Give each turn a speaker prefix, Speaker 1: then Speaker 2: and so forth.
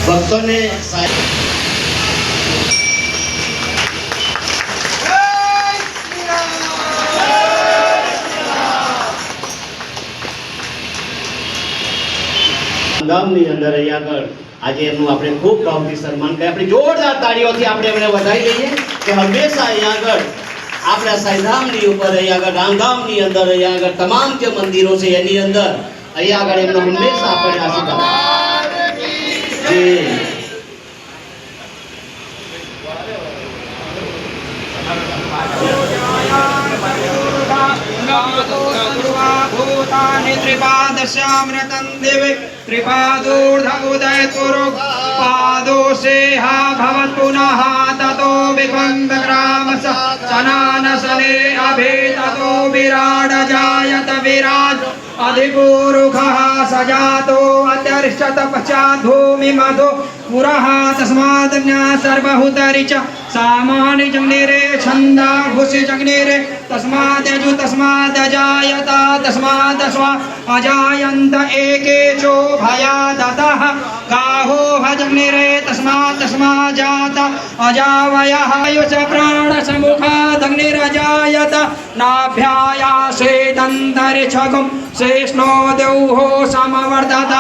Speaker 1: ભક્તોને ગામની અંદર અહીંયા આગળ આજે એમનું આપણે ખૂબ ભાવથી સન્માન કરીએ. આપણે જોરદાર તાળીઓથી આપણે એમને વધાવી દઈએ કે હંમેશા અહીંયા આગળ આપણા સાઈધામની ઉપર અહીંયા આગળ રામધામની અંદર અહીંયા આગળ તમામ જે મંદિરો છે એની અંદર અહીંયા આગળ એમનો હંમેશા આપણે આશીર્વાદ જી.
Speaker 2: भूतानि त्रिपादस्यामृतं दिवे त्रिपादोर्ध उदय कुरु पादो सेहा भवत् पुनः ततो विभङ्गग्रामस चनानसने अभि ततो विराड जायत विराज अधिपूरुखः सजातो अत्यर्षत पश्चात् भूमिमधो पुरः तस्मात् सर्वहुतरि च सामानि जग्निरे छन्दा भूषि जग्निरे तस्मात् यजु तस्मात् अजायत तस्मात् स्वा अजायन्त एकेचो भयादतः गाहो हजग्निरे तस्मात् तस्मात् जात अजावयः युष प्राणसमुखादग्निरजायत नाभ्यायासेदन्तरिक्षगं शेष्णो देवो समवर्धत